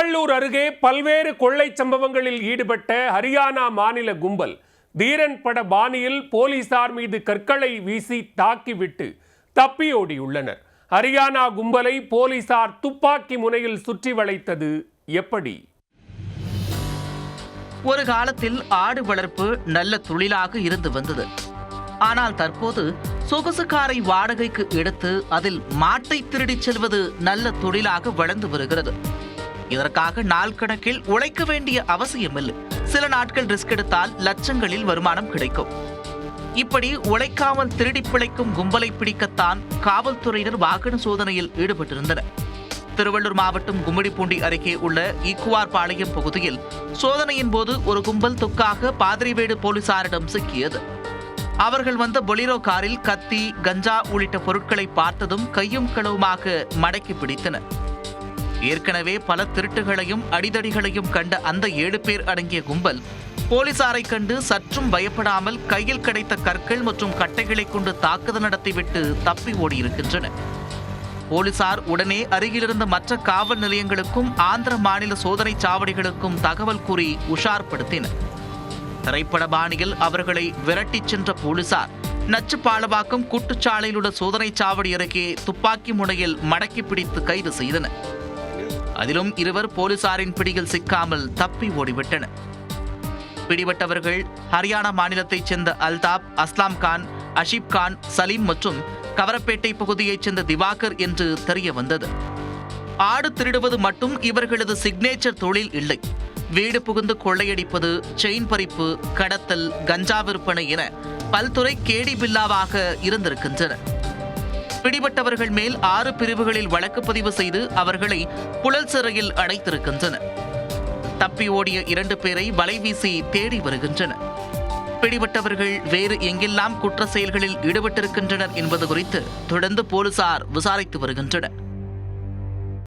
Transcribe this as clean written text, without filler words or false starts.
திருவள்ளூர் அருகே பல்வேறு கொள்ளை சம்பவங்களில் ஈடுபட்ட ஹரியானா மாநில கும்பல் தீரன் பட பாணியில் போலீசார் மீது கற்களை வீசி தாக்கிவிட்டு தப்பியோடியுள்ளனர். ஹரியானா கும்பலை போலீசார் துப்பாக்கி முனையில் சுற்றி வளைத்தது எப்படி? ஒரு காலத்தில் ஆடு வளர்ப்பு நல்ல தொழிலாக இருந்து வந்தது. ஆனால் தற்போது சொகுசு காரை வாடகைக்கு எடுத்து அதில் மாட்டை திருடிச் செல்வது நல்ல தொழிலாக வளர்ந்து வருகிறது. இதற்காக நாள் கணக்கில் உழைக்க வேண்டிய அவசியமில்லை. சில நாட்கள் ரிஸ்க் எடுத்தால் லட்சங்களில் வருமானம் கிடைக்கும். இப்படி உழைக்காமல் திருடி பிழைக்கும் கும்பலை பிடிக்கத்தான் காவல்துறையினர் வாகன சோதனையில் ஈடுபட்டிருந்தனர். திருவள்ளூர் மாவட்டம் கும்மிடிப்பூண்டி அருகே உள்ள ஈக்குவார்பாளையம் பகுதியில் சோதனையின் போது ஒரு கும்பல் துக்காக பாதிரிவேடு போலீசாரிடம் சிக்கியது. அவர்கள் வந்த பொலிரோ காரில் கத்தி, கஞ்சா உள்ளிட்ட பொருட்களை பார்த்ததும் கையும் களவுமாக மடக்கி பிடித்தனர். ஏற்கனவே பல திருட்டுகளையும் அடிதடிகளையும் கண்ட அந்த 7 பேர் அடங்கிய கும்பல் போலீசாரை கண்டு சற்றும் பயப்படாமல் கையில் கிடைத்த கற்கள் மற்றும் கட்டைகளை கொண்டு தாக்குதல் நடத்திவிட்டு தப்பி ஓடியிருக்கின்றனர். போலீசார் உடனே அருகிலிருந்த மற்ற காவல் நிலையங்களுக்கும் ஆந்திர மாநில சோதனை சாவடிகளுக்கும் தகவல் கூறி உஷார்படுத்தினர். திரைப்பட பாணியில் அவர்களை விரட்டிச் சென்ற போலீசார் நச்சுப்பாலவாக்கம் கூட்டுச்சாலையில் உள்ள சோதனை சாவடி அருகே துப்பாக்கி முனையில் மடக்கி பிடித்து கைது செய்தனர். அதிலும் 2 போலீசாரின் பிடியில் சிக்காமல் தப்பி ஓடிவிட்டனர். பிடிபட்டவர்கள் ஹரியானா மாநிலத்தைச் சேர்ந்த அல்தாப், அஸ்லாம் கான், அஷீப் கான், சலீம் மற்றும் கவரப்பேட்டை பகுதியைச் சேர்ந்த திவாகர் என்று தெரிய வந்தது. ஆடு திருடுவது மட்டும் இவர்களது சிக்னேச்சர் தொழில் இல்லை. வீடு புகுந்து கொள்ளையடிப்பது, செயின் பறிப்பு, கடத்தல், கஞ்சா விற்பனை என பல்துறை கேடி பில்லாவாக இருந்திருக்கின்றன. பிடிபட்டவர்கள் மேல் 6 பிரிவுகளில் வழக்கு பதிவு செய்து அவர்களை புழல் சிறையில் அடைத்திருக்கின்றனர். தப்பி ஓடிய 2 பேரை வலைவீசி தேடி வருகின்றனர். பிடிபட்டவர்கள் வேறு எங்கெல்லாம் குற்ற செயல்களில் ஈடுபட்டிருக்கின்றனர் என்பது குறித்து தொடர்ந்து போலீசார் விசாரித்து வருகின்றனர்.